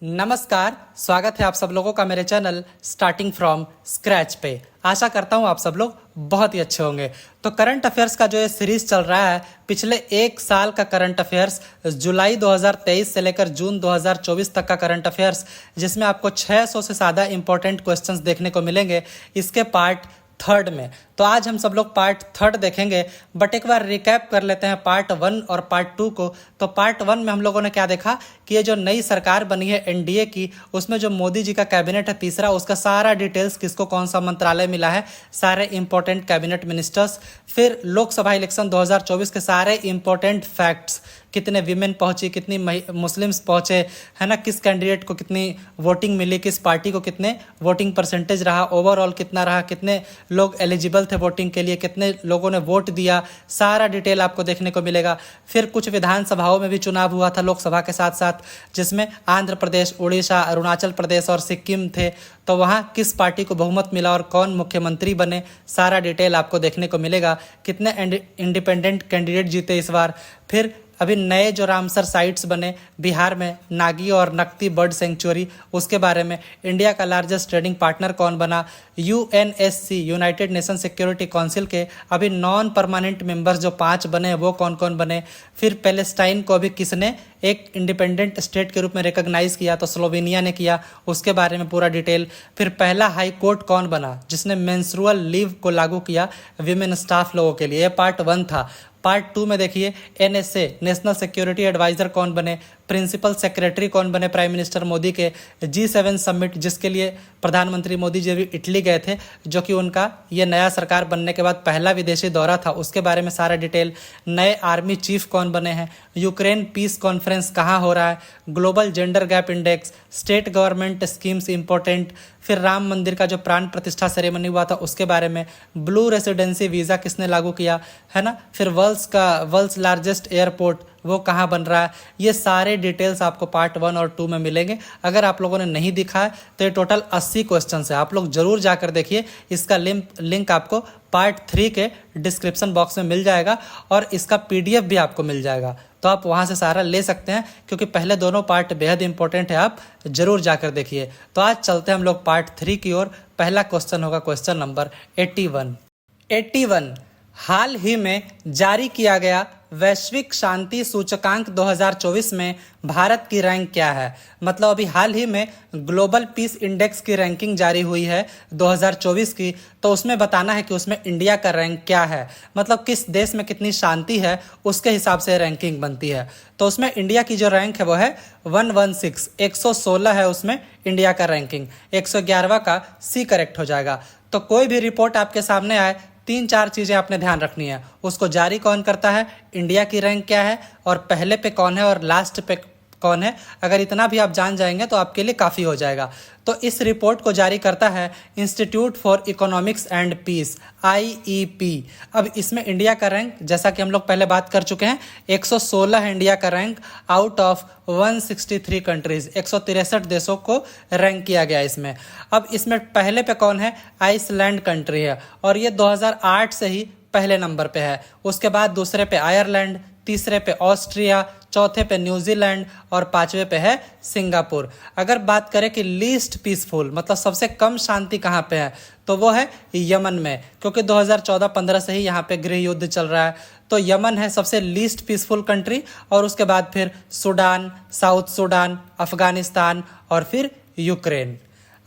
नमस्कार, स्वागत है आप सब लोगों का मेरे चैनल स्टार्टिंग फ्रॉम स्क्रैच पे। आशा करता हूँ आप सब लोग बहुत ही अच्छे होंगे। तो करंट अफेयर्स का जो ये सीरीज चल रहा है, पिछले एक साल का करंट अफेयर्स, जुलाई 2023 से लेकर जून 2024 तक का करंट अफेयर्स, जिसमें आपको 600 से ज़्यादा इंपॉर्टेंट क्वेश्चंस देखने को मिलेंगे इसके पार्ट थर्ड में। तो आज हम सब लोग पार्ट थर्ड देखेंगे, बट एक बार रिकैप कर लेते हैं पार्ट वन और पार्ट टू को। तो पार्ट वन में हम लोगों ने क्या देखा कि ये जो नई सरकार बनी है एनडीए की, उसमें जो मोदी जी का कैबिनेट है तीसरा, उसका सारा डिटेल्स, किसको कौन सा मंत्रालय मिला है, सारे इंपॉर्टेंट कैबिनेट मिनिस्टर्स। फिर लोकसभा इलेक्शन 2024 के सारे इंपॉर्टेंट फैक्ट्स, कितने वीमेन पहुंची, कितनी मुस्लिम्स पहुंचे, है ना, किस कैंडिडेट को कितनी वोटिंग मिली, किस पार्टी को कितने वोटिंग परसेंटेज रहा, ओवरऑल कितना रहा, कितने लोग एलिजिबल थे वोटिंग के लिए, कितने लोगों ने वोट दिया, सारा डिटेल आपको देखने को मिलेगा। फिर कुछ विधानसभाओं में भी चुनाव हुआ था लोकसभा के साथ साथ, जिसमें आंध्र प्रदेश, उड़ीसा, अरुणाचल प्रदेश और सिक्किम थे। तो वहाँ किस पार्टी को बहुमत मिला और कौन मुख्यमंत्री बने, सारा डिटेल आपको देखने को मिलेगा। कितने इंडिपेंडेंट कैंडिडेट जीते इस बार। फिर अभी नए जो रामसर साइट्स बने बिहार में, नागी और नकती बर्ड सेंचुरी, उसके बारे में। इंडिया का लार्जेस्ट ट्रेडिंग पार्टनर कौन बना, UNSC United nation security council के अभी नॉन परमानेंट मेंबर्स जो 5 बने हैं वो कौन कौन बने। फिर पैलेस्टाइन को अभी किसने एक इंडिपेंडेंट स्टेट के रूप में रिकॉग्नाइज किया, तो स्लोवेनिया ने किया, उसके बारे में पूरा डिटेल। फिर पहला हाई कोर्ट कौन बना जिसने मेंस्ट्रुअल लीव को लागू किया विमेन स्टाफ लोगों के लिए, ये पार्ट वन था। पार्ट टू में देखिए एनएसए नेशनल सिक्योरिटी एडवाइजर कौन बने, प्रिंसिपल सेक्रेटरी कौन बने प्राइम मिनिस्टर मोदी के, G7 समिट जिसके लिए प्रधानमंत्री मोदी जी भी इटली गए थे, जो कि उनका ये नया सरकार बनने के बाद पहला विदेशी दौरा था, उसके बारे में सारा डिटेल। नए आर्मी चीफ कौन बने हैं, यूक्रेन पीस कॉन्फ्रेंस कहाँ हो रहा है, global gender gap index, state government schemes important. फिर राम मंदिर का जो प्राण प्रतिष्ठा सेरेमनी हुआ था उसके बारे में, ब्लू रेसिडेंसी वीज़ा किसने लागू किया, है ना। फिर वर्ल्ड्स लार्जेस्ट एयरपोर्ट वो कहाँ बन रहा है, ये सारे डिटेल्स आपको पार्ट वन और टू में मिलेंगे। अगर आप लोगों ने नहीं दिखा है तो ये टोटल 80 क्वेश्चन है, आप लोग जरूर जाकर देखिए। इसका लिंक आपको पार्ट थ्री के डिस्क्रिप्शन बॉक्स में मिल जाएगा और इसका पीडीएफ भी आपको मिल जाएगा, तो आप वहाँ से सारा ले सकते हैं, क्योंकि पहले दोनों पार्ट बेहद इंपॉर्टेंट है, आप जरूर जाकर देखिए। तो आज चलते हैं हम लोग पार्ट थ्री की ओर। पहला क्वेश्चन होगा क्वेश्चन नंबर 81। हाल ही में जारी किया गया वैश्विक शांति सूचकांक 2024 में भारत की रैंक क्या है। मतलब अभी हाल ही में ग्लोबल पीस इंडेक्स की रैंकिंग जारी हुई है 2024 की, तो उसमें बताना है कि उसमें इंडिया का रैंक क्या है, मतलब किस देश में कितनी शांति है उसके हिसाब से रैंकिंग बनती है। तो उसमें इंडिया की जो रैंक है वो है 116 है उसमें इंडिया का रैंकिंग। 111वां का सी करेक्ट हो जाएगा। तो कोई भी रिपोर्ट आपके सामने आए, 3-4 चीज़ें आपने ध्यान रखनी है। उसको जारी कौन करता है, इंडिया की रैंक क्या है, और पहले पे कौन है और लास्ट पे कौन है। अगर इतना भी आप जान जाएंगे तो आपके लिए काफ़ी हो जाएगा। तो इस रिपोर्ट को जारी करता है Institute for Economics and Peace, IEP। अब इसमें इंडिया का रैंक, जैसा कि हम लोग पहले बात कर चुके हैं, 116 है इंडिया का रैंक आउट ऑफ 163 कंट्रीज, 163 देशों को रैंक किया गया इसमें। अब इसमें पहले पे कौन है, आइसलैंड कंट्री है, और ये 2008 से ही पहले नंबर पे है। उसके बाद दूसरे पे आयरलैंड, तीसरे पे ऑस्ट्रिया, चौथे पे न्यूजीलैंड और पांचवे पे है सिंगापुर। अगर बात करें कि लीस्ट पीसफुल, मतलब सबसे कम शांति कहाँ पे है, तो वो है यमन में, क्योंकि 2014-15 से ही यहाँ पे गृह युद्ध चल रहा है। तो यमन है सबसे लीस्ट पीसफुल कंट्री, और उसके बाद फिर सूडान, साउथ सूडान, अफगानिस्तान और फिर यूक्रेन।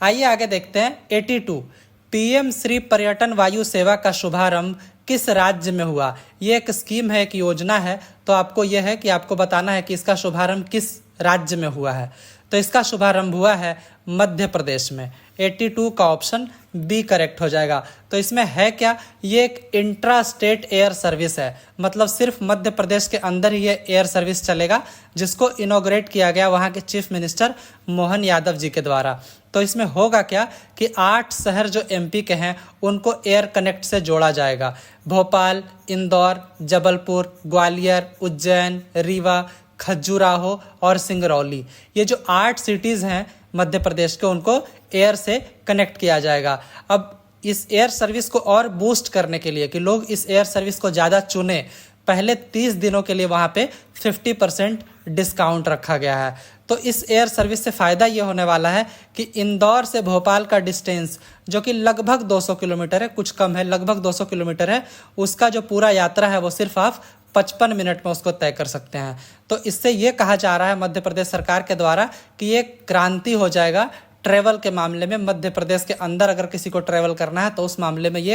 आइए आगे देखते हैं 82। PM श्री पर्यटन वायु सेवा का शुभारंभ किस राज्य में हुआ। ये एक स्कीम है, एक योजना है, तो आपको यह है कि आपको बताना है कि इसका शुभारंभ किस राज्य में हुआ है। तो इसका शुभारंभ हुआ है मध्य प्रदेश में। 82 का ऑप्शन बी करेक्ट हो जाएगा। तो इसमें है क्या, ये एक इंट्रा स्टेट एयर सर्विस है, मतलब सिर्फ मध्य प्रदेश के अंदर ही ये एयर सर्विस चलेगा, जिसको इनॉग्रेट किया गया वहाँ के चीफ मिनिस्टर मोहन यादव जी के द्वारा। तो इसमें होगा क्या कि 8 शहर जो MP के हैं उनको एयर कनेक्ट से जोड़ा जाएगा। भोपाल, इंदौर, जबलपुर, ग्वालियर, उज्जैन, रीवा, खजुराहो और सिंगरौली, ये जो 8 सिटीज़ हैं मध्य प्रदेश के, उनको एयर से कनेक्ट किया जाएगा। अब इस एयर सर्विस को और बूस्ट करने के लिए कि लोग इस एयर सर्विस को ज़्यादा चुने, पहले 30 दिनों के लिए वहाँ पे 50% डिस्काउंट रखा गया है। तो इस एयर सर्विस से फ़ायदा ये होने वाला है कि इंदौर से भोपाल का डिस्टेंस जो कि लगभग 200 किलोमीटर है, कुछ कम है, लगभग 200 किलोमीटर है, उसका जो पूरा यात्रा है वो सिर्फ आप 55 मिनट में उसको तय कर सकते हैं। तो इससे ये कहा जा रहा है मध्य प्रदेश सरकार के द्वारा कि ये क्रांति हो जाएगा ट्रैवल के मामले में। मध्य प्रदेश के अंदर अगर किसी को ट्रैवल करना है तो उस मामले में ये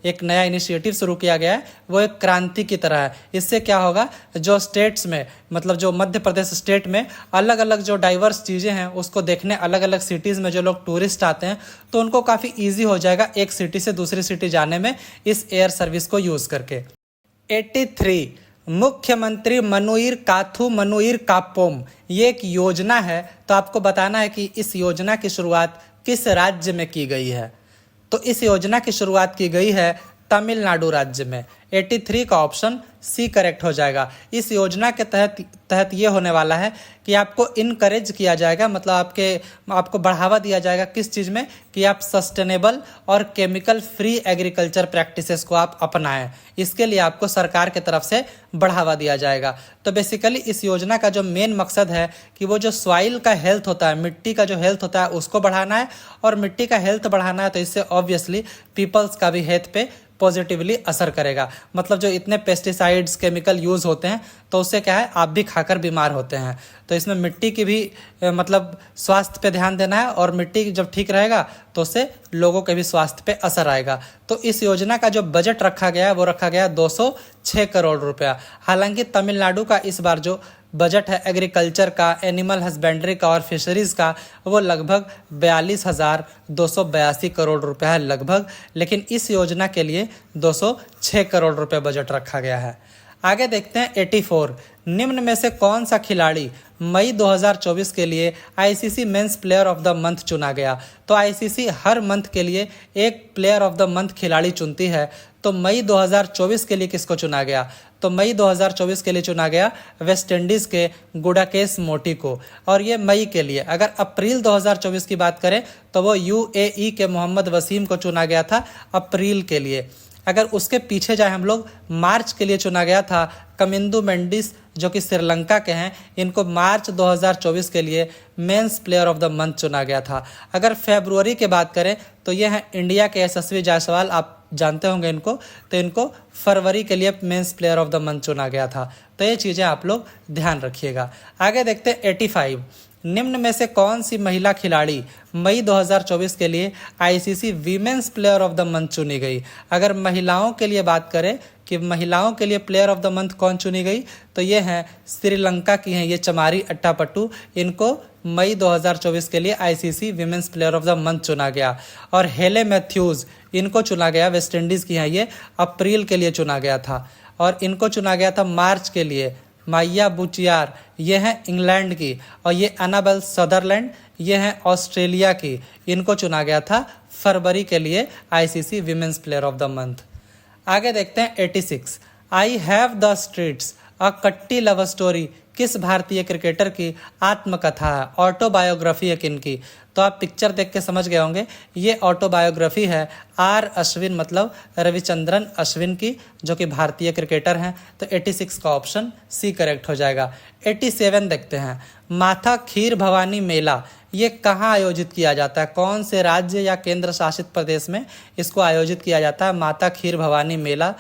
एक नया इनिशिएटिव शुरू किया गया है, वो एक क्रांति की तरह है। इससे क्या होगा, जो स्टेट्स में मतलब जो मध्य प्रदेश स्टेट में अलग अलग जो डाइवर्स चीज़ें हैं उसको देखने अलग अलग सिटीज़ में जो लोग टूरिस्ट आते हैं तो उनको काफ़ी ईजी हो जाएगा एक सिटी से दूसरी सिटी जाने में इस एयर सर्विस को यूज़ करके। 83 मुख्यमंत्री मनुइर काथू मनुइर कापोम, ये एक योजना है। तो आपको बताना है कि इस योजना की शुरुआत किस राज्य में की गई है। तो इस योजना की शुरुआत की गई है तमिलनाडु राज्य में। 83 का ऑप्शन सी करेक्ट हो जाएगा। इस योजना के तहत ये होने वाला है कि आपको इनकरेज किया जाएगा, मतलब आपको बढ़ावा दिया जाएगा किस चीज़ में, कि आप सस्टेनेबल और केमिकल फ्री एग्रीकल्चर प्रैक्टिसेस को आप अपनाएं। इसके लिए आपको सरकार की तरफ से बढ़ावा दिया जाएगा। तो बेसिकली इस योजना का जो मेन मकसद है कि वो जो सॉइल का हेल्थ होता है, मिट्टी का जो हेल्थ होता है उसको बढ़ाना है, और मिट्टी का हेल्थ बढ़ाना है तो इससे ऑब्वियसली पीपल्स का भी हेल्थ पे पॉजिटिवली असर करेगा। मतलब जो इतने पेस्टिसाइड्स केमिकल यूज़ होते हैं तो उससे क्या है, आप भी खाकर बीमार होते हैं। तो इसमें मिट्टी की भी मतलब स्वास्थ्य पे ध्यान देना है, और मिट्टी जब ठीक रहेगा तो उससे लोगों के भी स्वास्थ्य पे असर आएगा। तो इस योजना का जो बजट रखा गया है वो रखा गया 206 करोड़ रुपया। हालांकि तमिलनाडु का इस बार जो बजट है एग्रीकल्चर का, एनिमल हस्बेंड्री का और फिशरीज़ का, वो लगभग 42,282 करोड़ रुपया है लगभग। लेकिन इस योजना के लिए 206 करोड़ रुपये बजट रखा गया है। आगे देखते हैं 84 निम्न में से कौन सा खिलाड़ी मई 2024 के लिए ICC men's player of the month चुना गया। तो आईसीसी हर मंथ के लिए एक प्लेयर ऑफ द मंथ खिलाड़ी चुनती है। तो मई 2024 के लिए किसको चुना गया, तो मई 2024 के लिए चुना गया वेस्ट इंडीज़ के गुडाकेश मोटी को। और ये मई के लिए, अगर अप्रैल 2024 की बात करें तो वो यूएई के मोहम्मद वसीम को चुना गया था अप्रैल के लिए। अगर उसके पीछे जाए हम लोग, मार्च के लिए चुना गया था कमिंदु मेंडिस जो कि श्रीलंका के हैं, इनको मार्च 2024 के लिए men's player of the month चुना गया था। अगर फरवरी की बात करें तो ये हैं इंडिया के यशस्वी जायसवाल, आप जानते होंगे इनको, तो इनको फरवरी के लिए men's player of the month चुना गया था। तो ये चीज़ें आप लोग ध्यान रखिएगा। आगे देखते हैं 85 निम्न में से कौन सी महिला खिलाड़ी मई 2024 के लिए ICC women's player of the month चुनी गई। अगर महिलाओं के लिए बात करें कि महिलाओं के लिए प्लेयर ऑफ द मंथ कौन चुनी गई, तो ये हैं श्रीलंका की हैं ये चमारी अट्टापट्टू, इनको मई 2024 के लिए ICC women's player of the month चुना गया। और हेले मैथ्यूज़, इनको चुना गया, वेस्ट इंडीज़ की हैं ये, अप्रैल के लिए चुना गया था। और इनको चुना गया था मार्च के लिए माइया बुचियार, ये हैं इंग्लैंड की। और ये एनाबेल सदरलैंड, ये हैं ऑस्ट्रेलिया की, इनको चुना गया था फरवरी के लिए ICC women's player of the month. आगे देखते हैं 86 आई हैव द स्ट्रीट्स अ कट्टी लव स्टोरी किस भारतीय क्रिकेटर की आत्मकथा है, ऑटोबायोग्राफी है किनकी। तो आप पिक्चर देख के समझ गए होंगे, ये ऑटोबायोग्राफी है आर अश्विन मतलब रविचंद्रन अश्विन की, जो कि भारतीय क्रिकेटर हैं। तो 86 का ऑप्शन सी करेक्ट हो जाएगा। 87 देखते हैं माथा खीर भवानी मेला, ये कहाँ आयोजित किया जाता है, कौन से राज्य या केंद्र शासित प्रदेश में इसको आयोजित किया जाता है। माता खीर भवानी मेला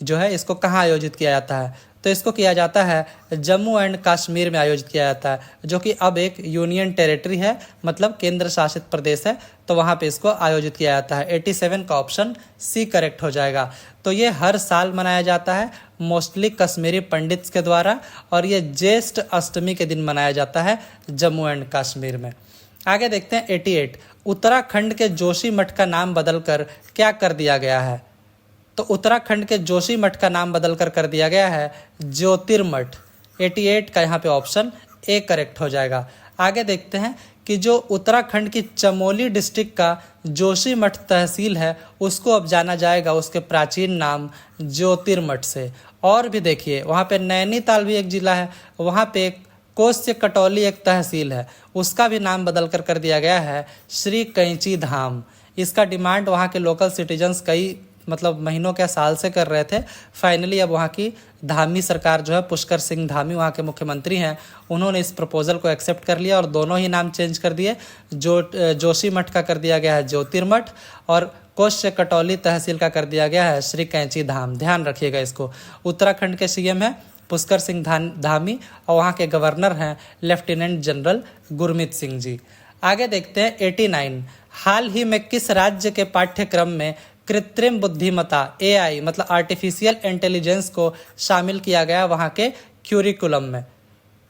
जो है इसको कहाँ आयोजित किया जाता है, तो इसको किया जाता है जम्मू एंड कश्मीर में आयोजित किया जाता है, जो कि अब एक यूनियन टेरिटरी है, मतलब केंद्र शासित प्रदेश है, तो वहाँ पे इसको आयोजित किया जाता है। 87 का ऑप्शन सी करेक्ट हो जाएगा। तो ये हर साल मनाया जाता है मोस्टली कश्मीरी पंडित्स के द्वारा, और ये ज्येष्ठ अष्टमी के दिन मनाया जाता है जम्मू एंड कश्मीर में। आगे देखते हैं 88 उत्तराखंड के जोशी मठ का नाम बदलकर क्या कर दिया गया है। तो उत्तराखंड के जोशी मठ का नाम बदलकर कर दिया गया है ज्योतिर्मठ। 88 का यहाँ पे ऑप्शन ए करेक्ट हो जाएगा। आगे देखते हैं कि जो उत्तराखंड की चमोली डिस्ट्रिक्ट का जोशी मठ तहसील है उसको अब जाना जाएगा उसके प्राचीन नाम ज्योतिर्मठ से। और भी देखिए वहाँ पे नैनीताल भी एक जिला है, वहाँ पे एक कोस्य कटौली एक तहसील है, उसका भी नाम बदलकर कर दिया गया है श्री कैंची धाम। इसका डिमांड वहाँ के लोकल सिटीजन्स कई मतलब महीनों क्या साल से कर रहे थे। फाइनली अब वहाँ की धामी सरकार जो है, पुष्कर सिंह धामी वहाँ के मुख्यमंत्री हैं, उन्होंने इस प्रपोजल को एक्सेप्ट कर लिया और दोनों ही नाम चेंज कर दिए। जोशी मठ का कर दिया गया है ज्योतिर्मठ और कोश्य कटौली तहसील का कर दिया गया है श्री कैंची धाम। ध्यान रखिएगा इसको। उत्तराखंड के सीएम है पुष्कर सिंह धामी और वहाँ के गवर्नर हैं लेफ्टिनेंट जनरल गुरमीत सिंह जी। आगे देखते हैं 89। हाल ही में किस राज्य के पाठ्यक्रम में कृत्रिम बुद्धिमत्ता AI मतलब आर्टिफिशियल इंटेलिजेंस को शामिल किया गया वहाँ के क्यूरिकुलम में?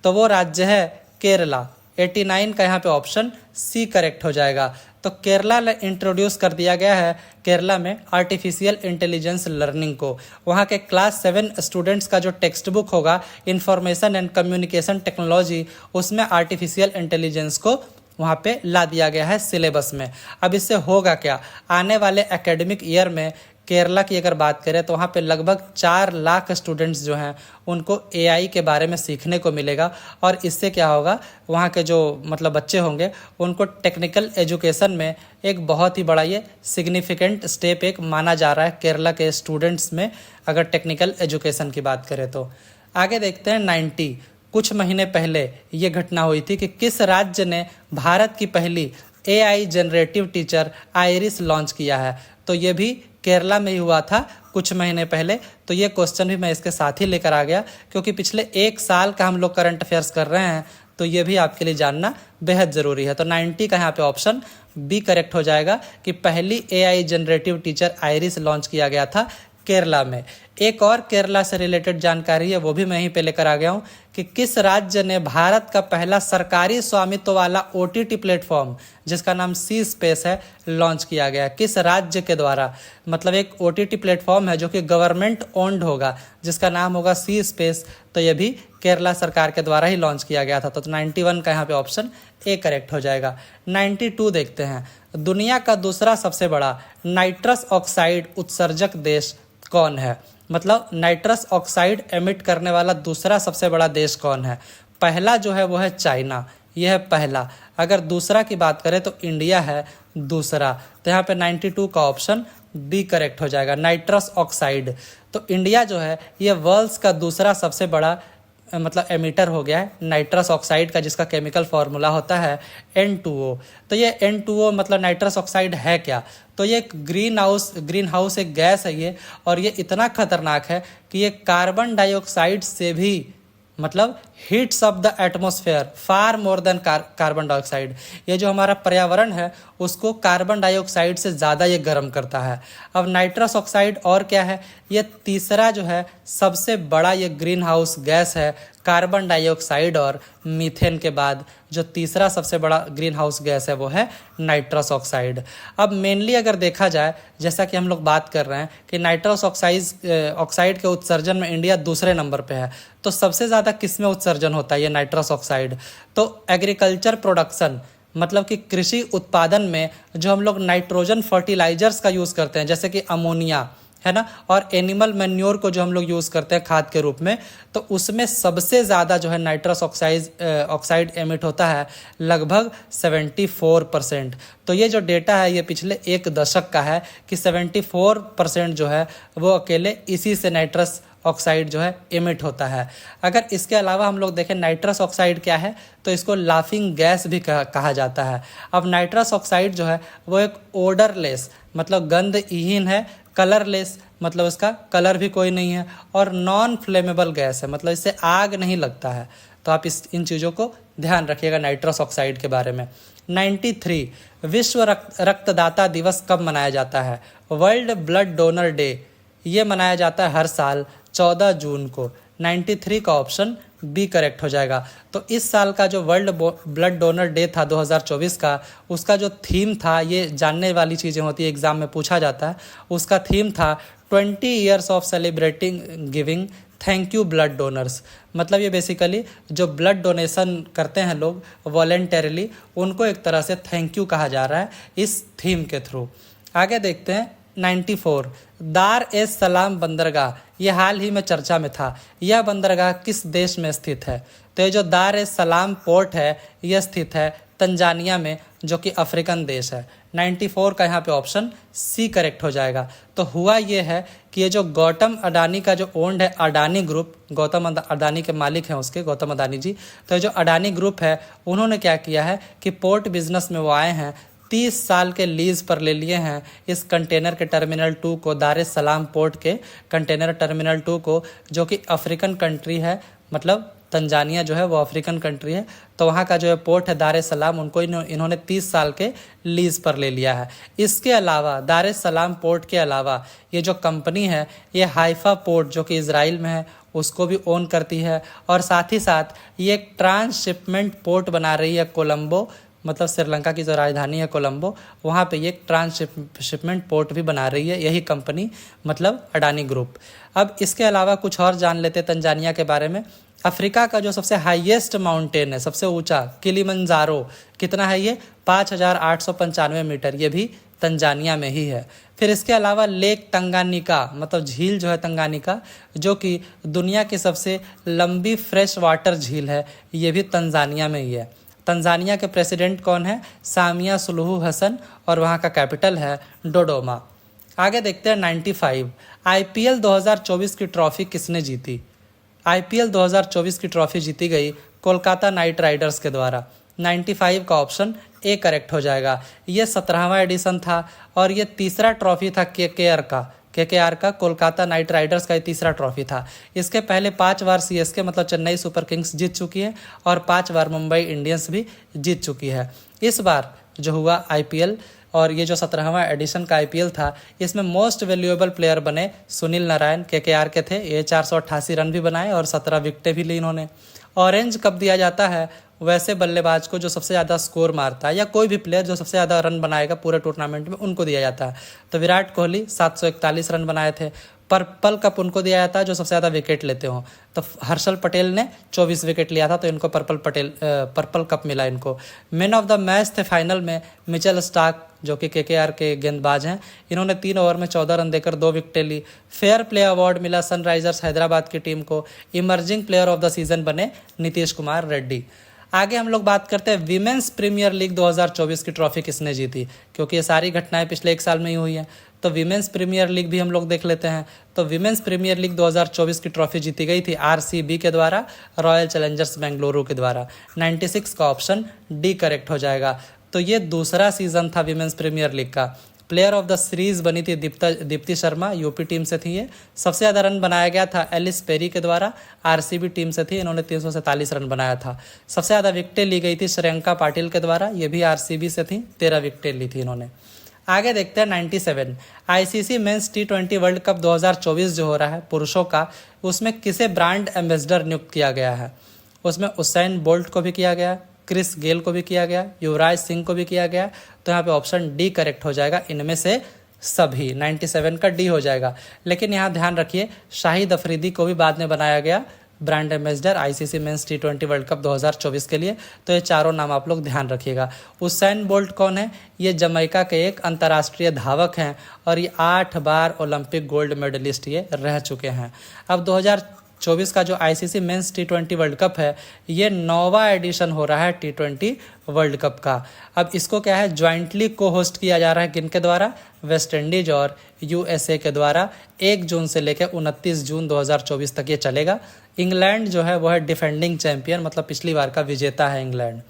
तो वो राज्य है केरला। 89 का यहाँ पे ऑप्शन सी करेक्ट हो जाएगा। तो केरला में इंट्रोड्यूस कर दिया गया है केरला में आर्टिफिशियल इंटेलिजेंस लर्निंग को। वहाँ के क्लास 7 स्टूडेंट्स का जो टेक्स्ट बुक होगा इंफॉर्मेशन एंड कम्युनिकेशन टेक्नोलॉजी, उसमें आर्टिफिशियल इंटेलिजेंस को वहाँ पे ला दिया गया है सिलेबस में। अब इससे होगा क्या, आने वाले एकेडमिक ईयर में केरला की अगर बात करें तो वहाँ पे लगभग 4 लाख स्टूडेंट्स जो हैं उनको AI के बारे में सीखने को मिलेगा। और इससे क्या होगा, वहाँ के जो मतलब बच्चे होंगे उनको टेक्निकल एजुकेशन में एक बहुत ही बड़ा ये सिग्निफिकेंट स्टेप एक माना जा रहा है केरला के स्टूडेंट्स में, अगर टेक्निकल एजुकेशन की बात करें तो। आगे देखते हैं 90। कुछ महीने पहले ये घटना हुई थी कि किस राज्य ने भारत की पहली AI generative teacher iris launch किया है? तो ये भी केरला में ही हुआ था कुछ महीने पहले। तो ये क्वेश्चन भी मैं इसके साथ ही लेकर आ गया क्योंकि पिछले 1 साल का हम लोग करंट अफेयर्स कर रहे हैं, तो ये भी आपके लिए जानना बेहद ज़रूरी है। तो 90 का यहाँ पे ऑप्शन बी करेक्ट हो जाएगा कि पहली AI generative teacher iris launch किया गया था केरला में। एक और केरला से रिलेटेड जानकारी है, वो भी मैं यहीं पे लेकर आ गया हूँ कि किस राज्य ने भारत का पहला सरकारी स्वामित्व वाला OTT प्लेटफॉर्म जिसका नाम सी स्पेस है लॉन्च किया गया? किस राज्य के द्वारा? मतलब एक OTT प्लेटफॉर्म है जो कि गवर्नमेंट ओन्ड होगा जिसका नाम होगा सी स्पेस। तो ये भी केरला सरकार के द्वारा ही लॉन्च किया गया था। तो 91 का यहाँ पे ऑप्शन ए करेक्ट हो जाएगा। 92 देखते हैं। दुनिया का दूसरा सबसे बड़ा नाइट्रस ऑक्साइड उत्सर्जक देश कौन है? मतलब नाइट्रस ऑक्साइड एमिट करने वाला दूसरा सबसे बड़ा देश कौन है? पहला जो है वो है चाइना, यह है पहला। अगर दूसरा की बात करें तो इंडिया है दूसरा। तो यहाँ पे 92 का ऑप्शन डी करेक्ट हो जाएगा, नाइट्रस ऑक्साइड। तो इंडिया जो है ये वर्ल्ड का दूसरा सबसे बड़ा मतलब एमिटर हो गया है नाइट्रस ऑक्साइड का, जिसका केमिकल फार्मूला होता है N2O। तो ये N2O मतलब नाइट्रस ऑक्साइड है क्या? तो ये एक ग्रीन हाउस एक गैस है ये, और ये इतना खतरनाक है कि ये कार्बन डाइऑक्साइड से भी मतलब heats of the atmosphere far more than carbon dioxide. ये जो हमारा पर्यावरण है उसको कार्बन डाइऑक्साइड से ज़्यादा ये गर्म करता है। अब नाइट्रस ऑक्साइड और क्या है, ये तीसरा जो है सबसे बड़ा ये ग्रीन हाउस गैस है कार्बन डाइऑक्साइड और मीथेन के बाद। जो तीसरा सबसे बड़ा ग्रीन हाउस गैस है वो है नाइट्रस ऑक्साइड। अब मेनली अगर देखा जाए, जैसा कि हम लोग बात कर रहे हैं कि नाइट्रस ऑक्साइड के उत्सर्जन में इंडिया दूसरे नंबर पे है, तो सबसे ज़्यादा किस में उत्सर्जन होता है ये नाइट्रस ऑक्साइड? तो एग्रीकल्चर प्रोडक्शन मतलब कि कृषि उत्पादन में जो हम लोग नाइट्रोजन फर्टिलाइजर्स का यूज़ करते हैं जैसे कि अमोनिया है ना, और एनिमल मैन्योर को जो हम लोग यूज़ करते हैं खाद के रूप में, तो उसमें सबसे ज़्यादा जो है नाइट्रस ऑक्साइड एमिट होता है लगभग 74%। तो ये जो डेटा है ये पिछले 1 दशक का है कि 74% जो है वो अकेले इसी से नाइट्रस ऑक्साइड जो है एमिट होता है। अगर इसके अलावा हम लोग देखें नाइट्रस ऑक्साइड क्या है, तो इसको लाफिंग गैस भी कहा जाता है। अब नाइट्रस ऑक्साइड जो है वो एक ओडरलेस मतलब गंधहीन है, कलरलेस मतलब इसका कलर भी कोई नहीं है, और नॉन फ्लेमेबल गैस है मतलब इससे आग नहीं लगता है। तो आप इन चीज़ों को ध्यान रखिएगा नाइट्रस ऑक्साइड के बारे में। 93 विश्व रक्तदाता दिवस कब मनाया जाता है? वर्ल्ड ब्लड डोनर डे ये मनाया जाता है हर साल 14 जून को। 93 का ऑप्शन बी करेक्ट हो जाएगा। तो इस साल का जो वर्ल्ड ब्लड डोनर डे था 2024 का, उसका जो थीम था, ये जानने वाली चीज़ें होती है एग्ज़ाम में पूछा जाता है, उसका थीम था 20 years of celebrating giving thank you blood donors. मतलब ये बेसिकली जो ब्लड डोनेशन करते हैं लोग वॉलेंटरीली, उनको एक तरह से थैंक यू कहा जा रहा है इस थीम के थ्रू। आगे देखते हैं 94 दार एस सलाम बंदरगाह, ये हाल ही में चर्चा में था। यह बंदरगाह किस देश में स्थित है? तो ये जो दार एस सलाम पोर्ट है यह स्थित है तंजानिया में, जो कि अफ्रीकन देश है। 94 का यहाँ पे ऑप्शन सी करेक्ट हो जाएगा। तो हुआ ये है कि ये जो गौतम अडानी का जो ओन्ड है अडानी ग्रुप, गौतम अडानी के मालिक हैं उसके, गौतम अडानी जी, तो ये जो अडानी ग्रुप है उन्होंने क्या किया है कि पोर्ट बिजनेस में वो आए हैं, 30 साल के लीज पर ले लिए हैं इस कंटेनर के टर्मिनल 2 को, दार एस सलाम पोर्ट के कंटेनर टर्मिनल 2 को, जो कि अफ्रीकन कंट्री है, मतलब तंजानिया जो है वो अफ्रीकन कंट्री है। तो वहाँ का जो है पोर्ट है दार एस सलाम, उनको इन्होंने 30 साल के लीज पर ले लिया है। इसके अलावा दार एस सलाम पोर्ट के अलावा ये जो कंपनी है ये हाइफा पोर्ट जो कि इजराइल में है उसको भी ओन करती है, और साथ ही साथ ये एक ट्रांसशिपमेंट पोर्ट बना रही है कोलंबो, मतलब श्रीलंका की जो राजधानी है कोलंबो, वहाँ पे ये एक ट्रांसशिपमेंट पोर्ट भी बना रही है यही कंपनी, मतलब अडानी ग्रुप। अब इसके अलावा कुछ और जान लेते तंजानिया के बारे में। अफ्रीका का जो सबसे हाईएस्ट माउंटेन है, सबसे ऊंचा, किलिमंजारो, कितना है ये? 5895 मीटर, ये भी तंजानिया में ही है। फिर इसके अलावा लेक तंगानिका, मतलब झील जो है तंगानिका, जो कि दुनिया की सबसे लंबी फ्रेश वाटर झील है, ये भी तंजानिया में ही है। तंजानिया के प्रेसिडेंट कौन है? सामिया सुलूहू हसन, और वहाँ का कैपिटल है डोडोमा। आगे देखते हैं 95 आईपीएल 2024 की ट्रॉफी किसने जीती? आईपीएल 2024 की ट्रॉफी जीती गई कोलकाता नाइट राइडर्स के द्वारा। 95 का ऑप्शन ए करेक्ट हो जाएगा। ये 17वां एडिशन था और ये तीसरा ट्रॉफी था केकेआर का, कोलकाता नाइट राइडर्स का ये तीसरा ट्रॉफी था। इसके पहले 5 बार सीएसके मतलब चेन्नई सुपर किंग्स जीत चुकी है और 5 बार मुंबई इंडियंस भी जीत चुकी है। इस बार जो हुआ आईपीएल और ये जो 17वां एडिशन का आईपीएल था, इसमें मोस्ट वैल्यूएबल प्लेयर बने सुनील नारायण, केकेआर के थे। ये 488 रन भी बनाए और 17 विकेटें भी ली इन्होंने। ऑरेंज कब दिया जाता है? वैसे बल्लेबाज को जो सबसे ज़्यादा स्कोर मारता है या कोई भी प्लेयर जो सबसे ज़्यादा रन बनाएगा पूरे टूर्नामेंट में, उनको दिया जाता है। तो विराट कोहली 741 रन बनाए थे। पर्पल कप उनको दिया जाता है जो सबसे ज़्यादा विकेट लेते हो। तो हर्षल पटेल ने 24 विकेट लिया था, तो इनको पर्पल कप मिला इनको। मैन ऑफ द मैच थे फाइनल में मिचेल स्टार्क, जो कि केकेआर के गेंदबाज हैं। इन्होंने 3 ओवर में 14 रन देकर 2 विकेटें ली। फेयर प्ले अवार्ड मिला सनराइजर्स हैदराबाद की टीम को। Emerging player of the season बने नीतीश कुमार रेड्डी। आगे हम लोग बात करते हैं विमेंस प्रीमियर लीग 2024 की ट्रॉफी किसने जीती, क्योंकि ये सारी घटनाएं पिछले 1 साल में ही हुई हैं। तो विमेंस प्रीमियर लीग भी हम लोग देख लेते हैं। तो विमेंस प्रीमियर लीग 2024 की ट्रॉफी जीती गई थी आरसीबी के द्वारा, रॉयल चैलेंजर्स बेंगलुरु के द्वारा। 96 का ऑप्शन डी करेक्ट हो जाएगा। तो ये दूसरा सीजन था विमेंस प्रीमियर लीग का। प्लेयर ऑफ द सीरीज बनी थी दीप्ति शर्मा, यूपी टीम से थी ये। सबसे ज़्यादा रन बनाया गया था एलिस पेरी के द्वारा, आरसीबी टीम से थी, इन्होंने 347 रन बनाया था। सबसे ज़्यादा विकेटें ली गई थी श्रेयंका पाटिल के द्वारा, ये भी आरसीबी से थी, 13 विकेटें ली थी इन्होंने। आगे देखते हैं 97 ICC men's T20 world cup 2024 जो हो रहा है पुरुषों का, उसमें किसे ब्रांड एम्बेसडर नियुक्त किया गया है? उसमें उसैन बोल्ट को भी किया गया, क्रिस गेल को भी किया गया, युवराज सिंह को भी किया गया। तो यहाँ पे ऑप्शन डी करेक्ट हो जाएगा, इनमें से सभी। 97 का डी हो जाएगा। लेकिन यहाँ ध्यान रखिए शाहिद अफरीदी को भी बाद में बनाया गया brand ambassador ICC men's T20 world cup 2024 के लिए। तो ये चारों नाम आप लोग ध्यान रखिएगा। उसैन बोल्ट कौन है? ये जमैका के एक अंतर्राष्ट्रीय धावक हैं और ये 8 बार ओलंपिक गोल्ड मेडलिस्ट ये रह चुके हैं। अब 2024 का जो ICC men's T20 world cup है ये 9वां एडिशन हो रहा है T20 वर्ल्ड कप का। अब इसको क्या है, ज्वाइंटली को होस्ट किया जा रहा है किनके द्वारा? वेस्ट इंडीज और यूएसए के द्वारा। 1 जून से लेकर 29 जून 2024 तक ये चलेगा। इंग्लैंड जो है वो है डिफेंडिंग चैंपियन, मतलब पिछली बार का विजेता है इंग्लैंड।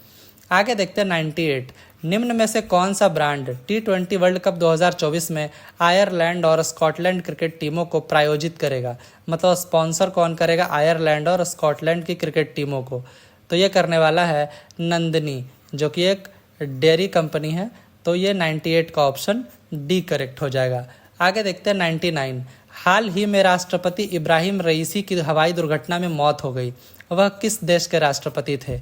आगे देखते हैं 98 निम्न में से कौन सा ब्रांड T20 वर्ल्ड कप 2024 में आयरलैंड और स्कॉटलैंड क्रिकेट टीमों को प्रायोजित करेगा? मतलब स्पॉन्सर कौन करेगा आयरलैंड और स्कॉटलैंड की क्रिकेट टीमों को? तो ये करने वाला है नंदिनी, जो कि एक डेयरी कंपनी है। तो ये 98 का ऑप्शन डी करेक्ट हो जाएगा। आगे देखते हैं 99 हाल ही में राष्ट्रपति इब्राहिम रईसी की हवाई दुर्घटना में मौत हो गई, वह किस देश के राष्ट्रपति थे?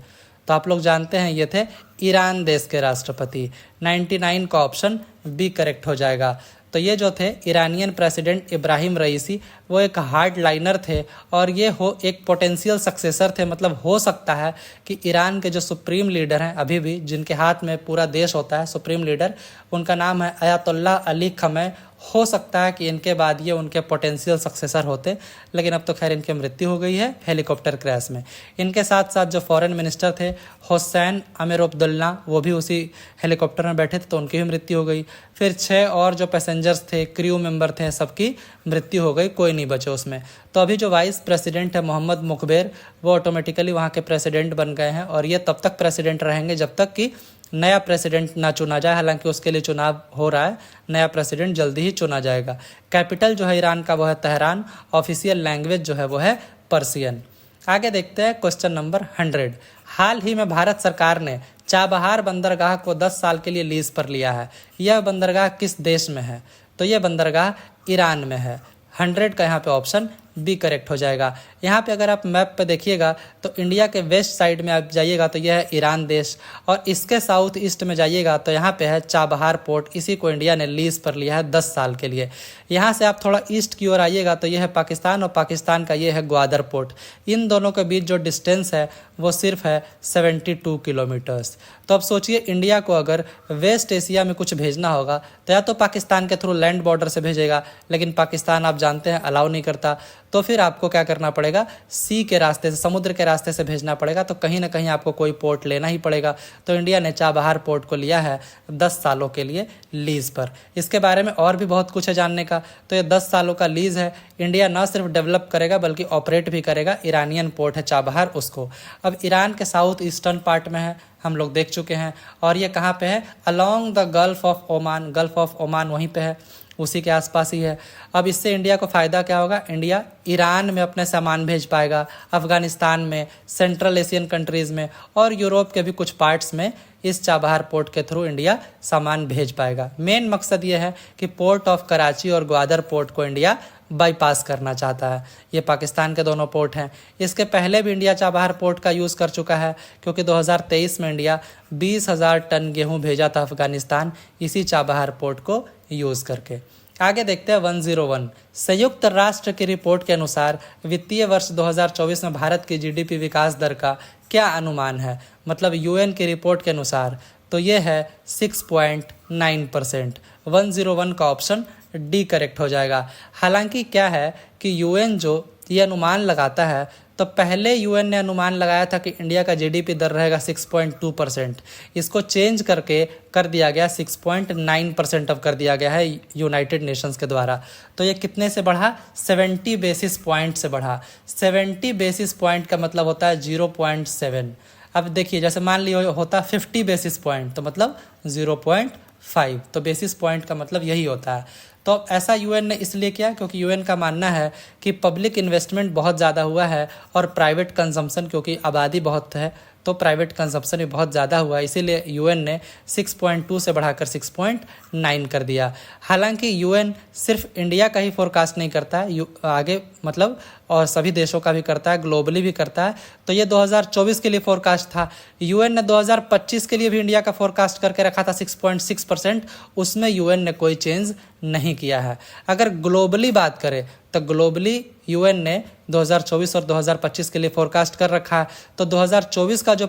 तो आप लोग जानते हैं ये थे ईरान देश के राष्ट्रपति। 99 का ऑप्शन बी करेक्ट हो जाएगा। तो ये जो थे ईरानियन प्रेसिडेंट इब्राहिम रईसी, वो एक हार्ड लाइनर थे और ये एक पोटेंशियल सक्सेसर थे। मतलब हो सकता है कि ईरान के जो सुप्रीम लीडर हैं अभी भी, जिनके हाथ में पूरा देश होता है सुप्रीम लीडर, उनका नाम है अयातुल्लाह अली खमेनी, हो सकता है कि इनके बाद ये उनके पोटेंशियल सक्सेसर होते, लेकिन अब तो खैर इनकी मृत्यु हो गई है हेलीकॉप्टर क्रैश में। इनके साथ साथ जो फॉरेन मिनिस्टर थे हुसैन अमीर अब्दुल्ला, वो भी उसी हेलीकॉप्टर में बैठे थे, तो उनकी भी मृत्यु हो गई। फिर 6 और जो पैसेंजर्स थे, क्रू मेंबर थे, सबकी मृत्यु हो गई, कोई नहीं बचे उसमें। तो अभी जो वाइस प्रेसिडेंट है मोहम्मद मुखबिर, वो ऑटोमेटिकली वहाँ के प्रेसिडेंट बन गए हैं और ये तब तक प्रेसिडेंट रहेंगे जब तक कि नया प्रेसिडेंट ना चुना जाए। हालांकि उसके लिए चुनाव हो रहा है, नया प्रेसिडेंट जल्दी ही चुना जाएगा। कैपिटल जो है ईरान का वो है तेहरान, ऑफिशियल लैंग्वेज जो है वो है पर्सियन। आगे देखते हैं क्वेश्चन नंबर 100। हाल ही में भारत सरकार ने चाबहार बंदरगाह को 10 साल के लिए लीज पर लिया है। यह बंदरगाह किस देश में है? तो यह बंदरगाह ईरान में है। 100 का यहाँ पे ऑप्शन बी करेक्ट हो जाएगा। यहाँ पे अगर आप मैप पे देखिएगा तो इंडिया के वेस्ट साइड में आप जाइएगा तो यह है ईरान देश, और इसके साउथ ईस्ट में जाइएगा तो यहाँ पे है चाबहार पोर्ट। इसी को इंडिया ने लीज पर लिया है 10 साल के लिए। यहाँ से आप थोड़ा ईस्ट की ओर आइएगा तो यह है पाकिस्तान, और पाकिस्तान का ये है ग्वादर पोर्ट। इन दोनों के बीच जो डिस्टेंस है वो सिर्फ है 72 किलोमीटर्स। तो अब सोचिए, इंडिया को अगर वेस्ट एशिया में कुछ भेजना होगा तो या तो पाकिस्तान के थ्रू लैंड बॉर्डर से भेजेगा, लेकिन पाकिस्तान आप जानते हैं अलाउ नहीं करता, तो फिर आपको क्या करना पड़ेगा, सी के रास्ते से, समुद्र के रास्ते से भेजना पड़ेगा। तो कहीं ना कहीं आपको कोई पोर्ट लेना ही पड़ेगा। तो इंडिया ने चाबहार पोर्ट को लिया है 10 सालों के लिए लीज पर। इसके बारे में और भी बहुत कुछ है जानने का। तो ये 10 सालों का लीज है। इंडिया न सिर्फ डेवलप करेगा बल्कि ऑपरेट भी करेगा। ईरानियन पोर्ट है चाबहार उसको। अब ईरान के साउथ ईस्टर्न पार्ट में है, हम लोग देख चुके हैं। और ये कहाँ पे है? Along the gulf of Oman. Gulf of Oman वहीं पे है, उसी के आसपास ही है। अब इससे इंडिया को फ़ायदा क्या होगा? इंडिया ईरान में अपने सामान भेज पाएगा, अफ़गानिस्तान में, सेंट्रल एशियन कंट्रीज़ में और यूरोप के भी कुछ पार्ट्स में इस चाबहार पोर्ट के थ्रू इंडिया सामान भेज पाएगा। मेन मकसद ये है कि पोर्ट ऑफ कराची और ग्वादर पोर्ट को इंडिया बाईपास करना चाहता है। ये पाकिस्तान के दोनों पोर्ट हैं। इसके पहले भी इंडिया चाबहार पोर्ट का यूज़ कर चुका है, क्योंकि 2023 में इंडिया 20,000 टन गेहूं भेजा था अफगानिस्तान इसी चाबहार पोर्ट को यूज़ करके। आगे देखते हैं 101। संयुक्त राष्ट्र की रिपोर्ट के अनुसार वित्तीय वर्ष 2024 में भारत की जीडीपी विकास दर का क्या अनुमान है? मतलब यूएन की रिपोर्ट के अनुसार तो ये है 6.9%। 101 का ऑप्शन डी करेक्ट हो जाएगा। हालांकि क्या है कि यूएन जो ये अनुमान लगाता है, तो पहले यूएन ने अनुमान लगाया था कि इंडिया का जीडीपी दर रहेगा 6.2%। इसको चेंज करके कर दिया गया 6.9% अब कर दिया गया है यूनाइटेड नेशंस के द्वारा। तो ये कितने से बढ़ा? 70 बेसिस पॉइंट से बढ़ा। 70 बेसिस पॉइंट का मतलब होता है 0.7। अब देखिए, जैसे मान लिया होता 50 बेसिस पॉइंट तो मतलब 0.5। तो बेसिस पॉइंट का मतलब यही होता है। तो ऐसा यूएन ने इसलिए किया क्योंकि यूएन का मानना है कि पब्लिक इन्वेस्टमेंट बहुत ज़्यादा हुआ है और प्राइवेट कंजम्पशन, क्योंकि आबादी बहुत है तो प्राइवेट कंजम्पशन भी बहुत ज़्यादा हुआ, इसीलिए यूएन ने 6.2 से बढ़ाकर 6.9 कर दिया। हालांकि यूएन सिर्फ इंडिया का ही फोरकास्ट नहीं करता है, आगे मतलब और सभी देशों का भी करता है, ग्लोबली भी करता है। तो ये 2024 के लिए फोरकास्ट था। यूएन ने 2025 के लिए भी इंडिया का फोरकास्ट करके रखा था 6.6%। उसमें यूएन ने कोई चेंज नहीं किया है। अगर ग्लोबली बात करें तो ग्लोबली यूएन ने 2024 और 2025 के लिए फोरकास्ट कर रखा है। तो 2024 का जो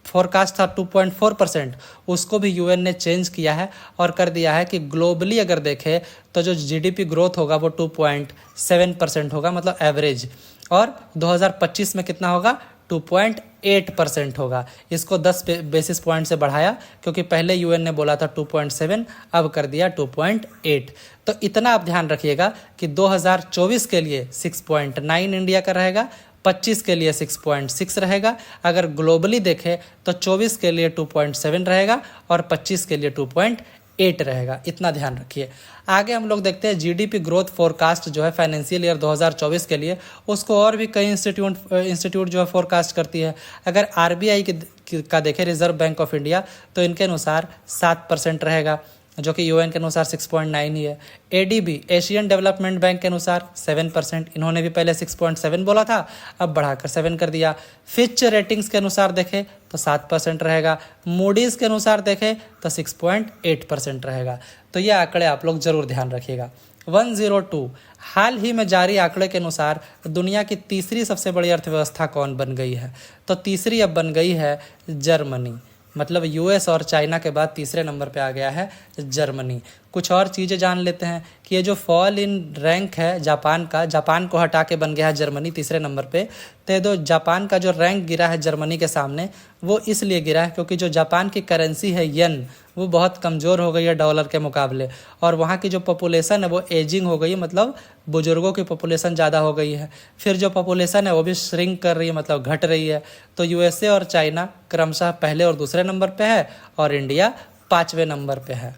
फोरकास्ट था 2.4%, उसको भी यूएन ने चेंज किया है और कर दिया है कि ग्लोबली अगर देखें तो जो जीडीपी ग्रोथ होगा वो 2.7% होगा, मतलब एवरेज। और 2025 में कितना होगा? 2.8% होगा। इसको 10 बेसिस पॉइंट से बढ़ाया, क्योंकि पहले यूएन ने बोला था 2.7, अब कर दिया 2.8। तो इतना आप ध्यान रखिएगा कि 2024 के लिए 6.9 इंडिया का रहेगा, 25 के लिए 6.6 रहेगा। अगर ग्लोबली देखें तो 24 के लिए 2.7 रहेगा और 25 के लिए 2.8 रहेगा। इतना ध्यान रखिए। आगे हम लोग देखते हैं जीडीपी ग्रोथ फोरकास्ट जो है फाइनेंशियल ईयर 2024 के लिए, उसको और भी कई इंस्टीट्यूट जो है फोरकास्ट करती है। अगर आरबीआई का देखें, रिजर्व बैंक ऑफ इंडिया, तो इनके अनुसार 7% रहेगा, जो कि यूएन के अनुसार 6.9 ही है। एडीबी, एशियन डेवलपमेंट बैंक के अनुसार 7%, इन्होंने भी पहले 6.7 बोला था, अब बढ़ाकर 7 कर दिया। फिच रेटिंग्स के अनुसार देखें तो 7% रहेगा। मूडीज़ के अनुसार देखें तो 6.8% रहेगा। तो ये आंकड़े आप लोग जरूर ध्यान रखिएगा। 102, हाल ही में जारी आंकड़े के अनुसार दुनिया की तीसरी सबसे बड़ी अर्थव्यवस्था कौन बन गई है? तो तीसरी अब बन गई है जर्मनी। मतलब यूएस और चाइना के बाद तीसरे नंबर पे आ गया है जर्मनी। कुछ और चीज़ें जान लेते हैं कि ये जो फॉल इन रैंक है जापान का, जापान को हटा के बन गया है जर्मनी तीसरे नंबर पे। तो ये जो जापान का जो रैंक गिरा है जर्मनी के सामने, वो इसलिए गिरा है क्योंकि जो जापान की करेंसी है येन, वो बहुत कमज़ोर हो गई है डॉलर के मुकाबले, और वहाँ की जो पॉपुलेशन है वो एजिंग हो गई है, मतलब बुजुर्गों की पॉपुलेशन ज़्यादा हो गई है। फिर जो पॉपुलेशन है वो भी श्रिंक कर रही है, मतलब घट रही है। तो यूएसए और चाइना क्रमशः पहले और दूसरे नंबर पे है और इंडिया 5वें नंबर पे है।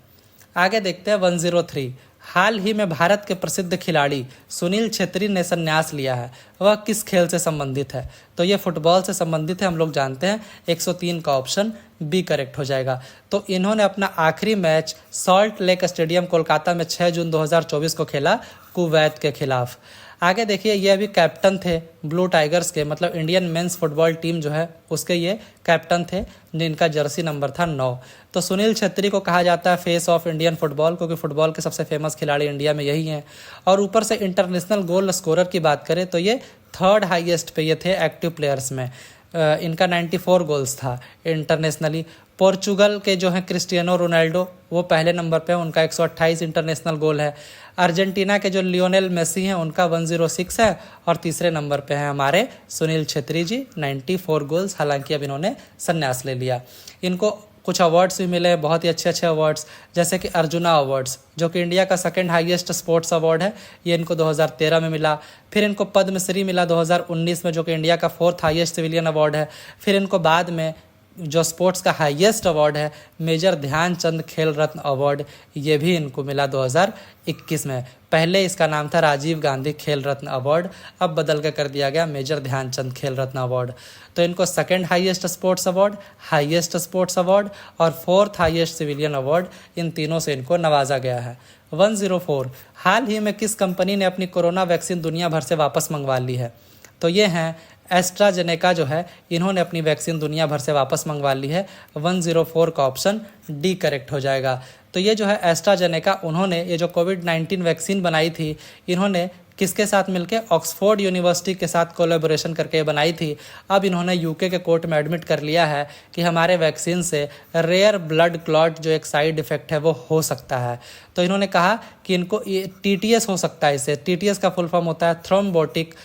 आगे देखते हैं 103। हाल ही में भारत के प्रसिद्ध खिलाड़ी सुनील छेत्री ने संन्यास लिया है, वह किस खेल से संबंधित है? तो ये फुटबॉल से संबंधित है, हम लोग जानते हैं। 103 का ऑप्शन बी करेक्ट हो जाएगा। तो इन्होंने अपना आखिरी match salt lake stadium Kolkata में 6 जून 2024 को खेला कुवैत के खिलाफ। आगे देखिए, ये अभी कैप्टन थे ब्लू टाइगर्स के, मतलब इंडियन मेंस फुटबॉल टीम जो है उसके ये कैप्टन थे, जिनका जर्सी नंबर था 9। तो सुनील छेत्री को कहा जाता है फेस ऑफ इंडियन फुटबॉल, क्योंकि फुटबॉल के सबसे फेमस खिलाड़ी इंडिया में यही हैं। और ऊपर से इंटरनेशनल गोल स्कोरर की बात करें तो ये 3rd हाईएस्ट पे ये थे एक्टिव प्लेयर्स में। इनका 94 गोल्स था इंटरनेशनली। पोर्चुगल के जो हैं क्रिस्टियानो रोनाल्डो, वो पहले नंबर पे, उनका 128 इंटरनेशनल गोल है। अर्जेंटीना के जो लियोनेल मेसी हैं उनका 106 है, और तीसरे नंबर पे हैं हमारे सुनील छेत्री जी, 94 गोल्स। हालांकि अब इन्होंने संन्यास ले लिया। इनको कुछ अवार्ड्स भी मिले, बहुत ही अच्छे अच्छे अवार्ड्स, जैसे कि अर्जुना अवार्ड्स, जो कि इंडिया का 2nd हाईएस्ट स्पोर्ट्स अवार्ड है, ये इनको 2013 में मिला। फिर इनको पद्मश्री मिला 2019 में, जो कि इंडिया का 4th हाईएस्ट सिविलियन अवार्ड है। फिर इनको बाद में जो स्पोर्ट्स का हाईएस्ट अवार्ड है मेजर ध्यानचंद खेल रत्न अवार्ड, ये भी इनको मिला 2021 में। पहले इसका नाम था राजीव गांधी खेल रत्न अवार्ड, अब बदल के कर दिया गया मेजर ध्यानचंद खेल रत्न अवार्ड। तो इनको 2nd highest sports award, highest sports award और 4th हाईएस्ट सिविलियन अवार्ड, इन तीनों से इनको नवाजा गया है। 104। हाल ही में किस कंपनी ने अपनी कोरोना वैक्सीन दुनिया भर से वापस मंगवा ली है? तो ये हैं एस्ट्राजेनेका जो है, इन्होंने अपनी वैक्सीन दुनिया भर से वापस मंगवा ली है। 104 का ऑप्शन डी करेक्ट हो जाएगा। तो ये जो है एस्ट्राजेनेका, उन्होंने ये जो कोविड-19 वैक्सीन बनाई थी, इन्होंने किसके साथ मिलके? ऑक्सफोर्ड यूनिवर्सिटी के साथ कोलैबोरेशन करके बनाई थी। अब इन्होंने यूके के कोर्ट में एडमिट कर लिया है कि हमारे वैक्सीन से रेयर ब्लड क्लॉट जो एक साइड इफेक्ट है वो हो सकता है। तो इन्होंने कहा कि इनको ये TTS हो सकता है। इसे TTS का फुल फॉर्म होता है थ्रोम्बोटिक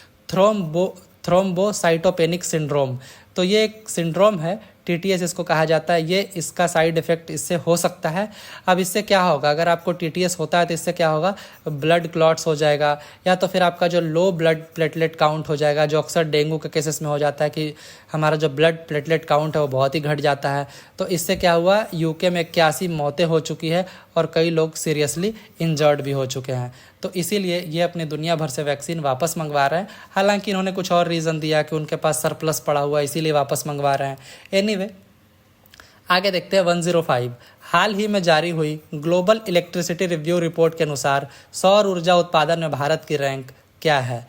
थ्रोम्बोसाइटोपेनिक सिंड्रोम। तो ये एक सिंड्रोम है, TTS इसको कहा जाता है। ये इसका साइड इफेक्ट इससे हो सकता है। अब इससे क्या होगा? अगर आपको TTS होता है तो इससे क्या होगा? ब्लड क्लॉट्स हो जाएगा, या तो फिर आपका जो लो ब्लड प्लेटलेट काउंट हो जाएगा, जो अक्सर डेंगू के केसेस में हो जाता है कि हमारा जो ब्लड प्लेटलेट काउंट है वो बहुत ही घट जाता है। तो इससे क्या हुआ? यूके में 81 मौतें हो चुकी है और कई लोग सीरियसली इंजर्ड भी हो चुके हैं। तो इसीलिए ये अपने दुनिया भर से वैक्सीन वापस मंगवा रहे हैं। हालांकि इन्होंने कुछ और रीज़न दिया कि उनके पास सरप्लस पड़ा हुआ है, इसीलिए वापस मंगवा रहे हैं। एनीवे, आगे देखते हैं 105। हाल ही में जारी हुई ग्लोबल इलेक्ट्रिसिटी रिव्यू रिपोर्ट के अनुसार सौर ऊर्जा उत्पादन में भारत की रैंक क्या है?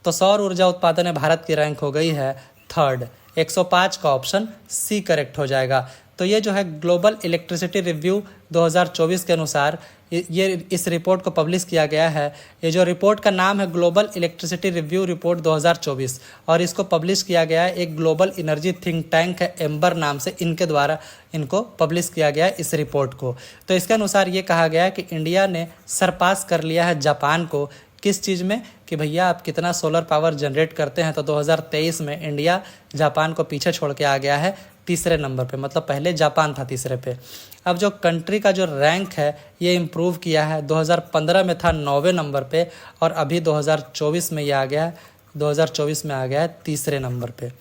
तो सौर ऊर्जा उत्पादन में भारत की रैंक हो गई है 3rd। 105 का ऑप्शन सी करेक्ट हो जाएगा। तो ये जो है ग्लोबल इलेक्ट्रिसिटी रिव्यू 2024 के अनुसार ये इस रिपोर्ट को पब्लिश किया गया है। ये जो रिपोर्ट का नाम है ग्लोबल इलेक्ट्रिसिटी रिव्यू रिपोर्ट 2024, और इसको पब्लिश किया गया है एक ग्लोबल एनर्जी थिंक टैंक है एम्बर नाम से, इनके द्वारा इनको पब्लिश किया गया है इस रिपोर्ट को। तो इसके अनुसार ये कहा गया है कि इंडिया ने सरपास कर लिया है जापान को। किस चीज़ में? कि भैया आप कितना सोलर पावर जनरेट करते हैं। तो 2023 में इंडिया जापान को पीछे छोड़ के आ गया है तीसरे नंबर पे, मतलब पहले जापान था तीसरे पे। अब जो कंट्री का जो रैंक है ये इम्प्रूव किया है। 2015 में था 9वें नंबर पे, और अभी 2024 में ये आ गया है, 2024 में आ गया है तीसरे नंबर पे।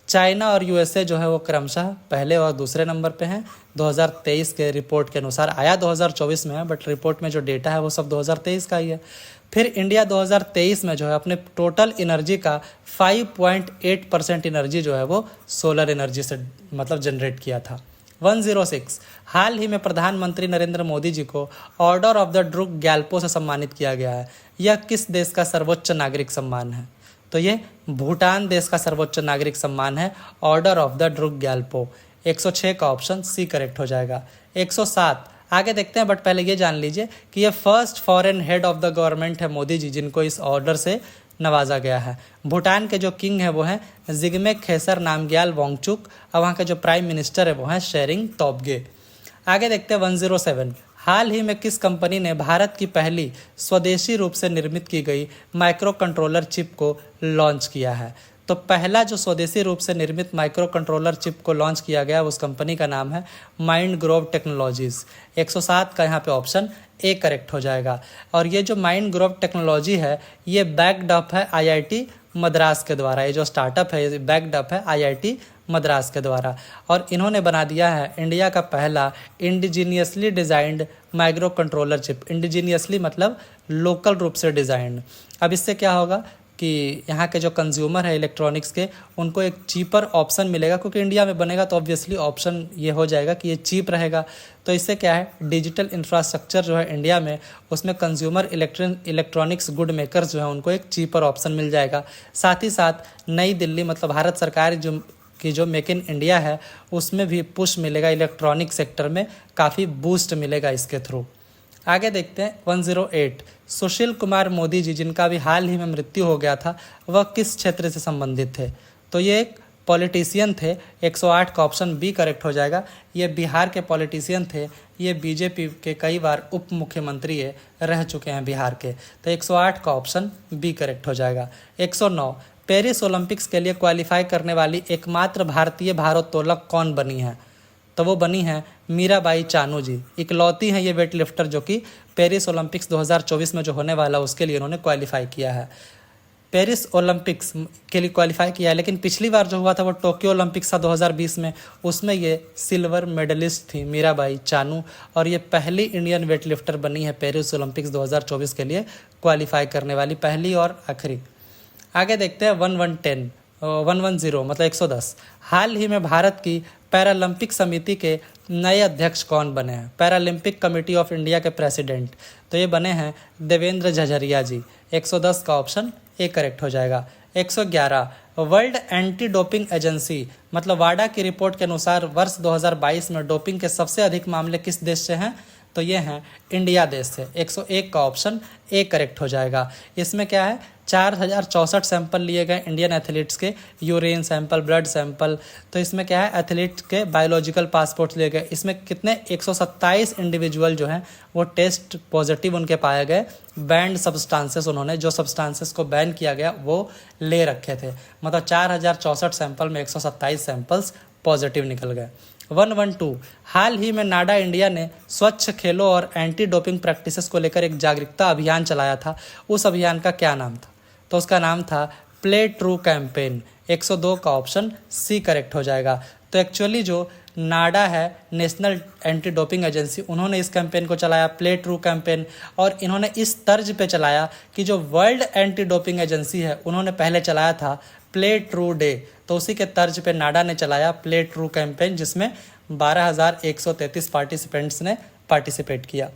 चाइना और यूएसए जो है वो क्रमशः पहले और दूसरे नंबर पे हैं। 2023 के रिपोर्ट के अनुसार, आया 2024 में है बट रिपोर्ट में जो डेटा है वो सब 2023 का ही है। फिर इंडिया 2023 में जो है अपने टोटल एनर्जी का 5.8% एनर्जी जो है वो सोलर एनर्जी से मतलब जनरेट किया था। 106। हाल ही में प्रधानमंत्री नरेंद्र मोदी जी को order of the Druk Gyalpo से सम्मानित किया गया है। यह किस देश का सर्वोच्च नागरिक सम्मान है? तो ये भूटान देश का सर्वोच्च नागरिक सम्मान है, order of the Druk Gyalpo. 106 का ऑप्शन सी करेक्ट हो जाएगा। 107। आगे देखते हैं, बट पहले ये जान लीजिए कि ये first foreign head of the government है मोदी जी, जिनको इस ऑर्डर से नवाजा गया है। भूटान के जो किंग है वो हैं जिग्मे खेसर नामग्याल वांगचुक, और वहाँ के जो प्राइम मिनिस्टर है वो हैं शेरिंग तोब्गे। आगे देखते हैं 107। हाल ही में किस कंपनी ने भारत की पहली स्वदेशी रूप से निर्मित की गई माइक्रो कंट्रोलर चिप को लॉन्च किया है? तो पहला जो स्वदेशी रूप से निर्मित माइक्रो कंट्रोलर चिप को लॉन्च किया गया उस कंपनी का नाम है माइंड ग्रोव टेक्नोलॉजीज। 107 का यहाँ पे ऑप्शन ए करेक्ट हो जाएगा। और ये जो माइंड ग्रोव टेक्नोलॉजी है ये बैक्ड अप है आईआईटी मद्रास के द्वारा। ये जो स्टार्टअप है ये बैक्ड अप है आईआईटी मद्रास के द्वारा, और इन्होंने बना दिया है इंडिया का पहला indigenously designed micro controller chip. Indigenously मतलब लोकल रूप से डिज़ाइंड। अब इससे क्या होगा कि यहाँ के जो कंज्यूमर है इलेक्ट्रॉनिक्स के उनको एक चीपर ऑप्शन मिलेगा, क्योंकि इंडिया में बनेगा तो ऑब्वियसली ऑप्शन ये हो जाएगा कि ये चीप रहेगा। तो इससे क्या है, डिजिटल इंफ्रास्ट्रक्चर जो है इंडिया में उसमें कंज्यूमर इलेक्ट्रॉनिक्स गुड मेकर्स जो है उनको एक चीपर ऑप्शन मिल जाएगा। साथ ही साथ नई दिल्ली मतलब भारत सरकार जो मेक इन इंडिया है उसमें भी पुश मिलेगा, इलेक्ट्रॉनिक सेक्टर में काफ़ी बूस्ट मिलेगा इसके थ्रू। आगे देखते हैं 108। सुशील कुमार मोदी जी जिनका भी हाल ही में मृत्यु हो गया था वह किस क्षेत्र से संबंधित थे? तो ये एक पॉलिटिशियन थे। 108 का ऑप्शन बी करेक्ट हो जाएगा। ये बिहार के पॉलिटिशियन थे। ये बीजेपी के कई बार उप मुख्यमंत्री रह चुके हैं बिहार के। तो 108 का ऑप्शन बी करेक्ट हो जाएगा। 109। पेरिस ओलंपिक्स के लिए क्वालिफाई करने वाली एकमात्र भारतीय भारोत्तोलक कौन बनी है? तो वो बनी है मीराबाई चानू जी। इकलौती हैं ये वेट लिफ्टर जो कि पेरिस ओलंपिक्स 2024 में जो होने वाला उसके लिए उन्होंने क्वालिफाई किया है। पेरिस ओलंपिक्स के लिए क्वालिफाई किया है, लेकिन पिछली बार जो हुआ था वो टोक्यो ओलंपिक्स था 2020 में, उसमें ये सिल्वर मेडलिस्ट थी मीराबाई चानू, और ये पहली इंडियन वेट लिफ्टर बनी है पेरिस ओलंपिक्स 2024 के लिए क्वालिफाई करने वाली, पहली और आखिरी। आगे देखते हैं 110 मतलब 110। हाल ही में भारत की पैरालंपिक समिति के नए अध्यक्ष कौन बने हैं? पैरालंपिक कमेटी ऑफ इंडिया के प्रेसिडेंट तो ये बने हैं देवेंद्र झझरिया जी। 110 का ऑप्शन ए करेक्ट हो जाएगा। 111। वर्ल्ड एंटी डोपिंग एजेंसी मतलब वाडा की रिपोर्ट के अनुसार वर्ष 2022 में डोपिंग के सबसे अधिक मामले किस देश से हैं? तो ये हैं इंडिया देश से। 101 का ऑप्शन ए करेक्ट हो जाएगा। इसमें क्या है, 4064 सैंपल लिए गए इंडियन एथलीट्स के, यूरिन सैंपल, ब्लड सैंपल। तो इसमें क्या है, एथलीट्स के बायोलॉजिकल पासपोर्ट्स लिए गए। इसमें कितने 127 इंडिविजुअल जो हैं वो टेस्ट पॉजिटिव उनके पाए गए। बैंड सब्सटेंसेस उन्होंने जो सब्सटेंसेस को बैन किया गया वो ले रखे थे। मतलब 4064 सैंपल में 127 सैंपल्स पॉजिटिव निकल गए। 112। हाल ही में नाडा इंडिया ने स्वच्छ खेलों और एंटी डोपिंग प्रैक्टिसेस को लेकर एक जागरूकता अभियान चलाया था। उस अभियान का क्या नाम था? तो उसका नाम था प्ले ट्रू कैंपेन। 102 का ऑप्शन सी करेक्ट हो जाएगा। तो एक्चुअली जो नाडा है नेशनल एंटी डोपिंग एजेंसी, उन्होंने इस कैंपेन को चलाया प्ले ट्रू कैंपेन, और इन्होंने इस तर्ज पे चलाया कि जो वर्ल्ड एंटी डोपिंग एजेंसी है उन्होंने पहले चलाया था प्ले ट्रू डे, तो उसी के तर्ज पे नाडा ने चलाया प्ले ट्रू कैंपेन, जिसमें 12,133 पार्टिसिपेंट्स ने पार्टिसिपेट किया।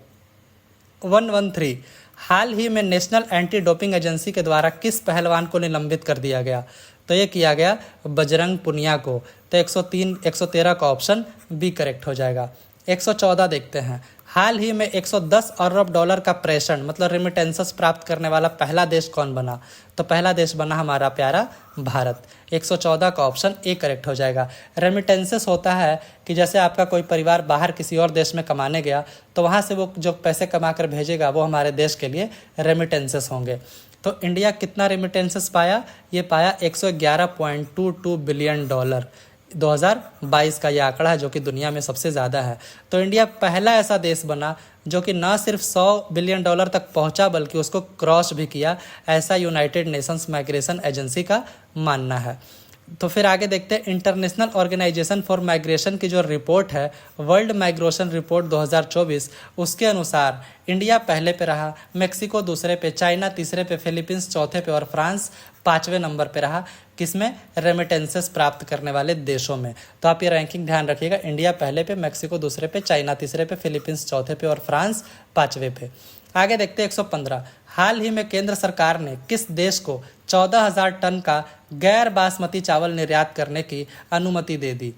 113। हाल ही में नेशनल एंटी डोपिंग एजेंसी के द्वारा किस पहलवान को निलंबित कर दिया गया? तो ये किया गया बजरंग पुनिया को। तो 113 का ऑप्शन बी करेक्ट हो जाएगा। 114 देखते हैं। हाल ही में 110 अरब डॉलर का प्रेषण मतलब रेमिटेंसेस प्राप्त करने वाला पहला देश कौन बना? तो पहला देश बना हमारा प्यारा भारत। 114 का ऑप्शन ए करेक्ट हो जाएगा। रेमिटेंसेस होता है कि जैसे आपका कोई परिवार बाहर किसी और देश में कमाने गया तो वहाँ से वो जो पैसे कमा कर भेजेगा वो हमारे देश के लिए रेमिटेंसेस होंगे। तो इंडिया कितना रेमिटेंसेस पाया? ये पाया 111.22 बिलियन डॉलर। 2022 का ये आंकड़ा है जो कि दुनिया में सबसे ज़्यादा है। तो इंडिया पहला ऐसा देश बना जो कि न सिर्फ 100 बिलियन डॉलर तक पहुंचा बल्कि उसको क्रॉस भी किया, ऐसा यूनाइटेड नेशंस माइग्रेशन एजेंसी का मानना है। तो फिर आगे देखते हैं इंटरनेशनल ऑर्गेनाइजेशन फॉर माइग्रेशन की जो रिपोर्ट है वर्ल्ड माइग्रेशन रिपोर्ट 2024, उसके अनुसार इंडिया पहले पे रहा, मेक्सिको दूसरे पे, चाइना तीसरे पे, फिलीपींस चौथे पे और फ्रांस 5वें नंबर पे रहा। किसमें? रेमिटेंसेस प्राप्त करने वाले देशों में। तो आप ये रैंकिंग ध्यान रखिएगा, इंडिया पहले पे, मेक्सिको दूसरे पे, चाइना तीसरे पे, फिलीपींस चौथे पे और फ्रांस 5वें पे। आगे देखते हैं 115। हाल ही में केंद्र सरकार ने किस देश को 14,000 टन का गैर बासमती चावल निर्यात करने की अनुमति दे दी?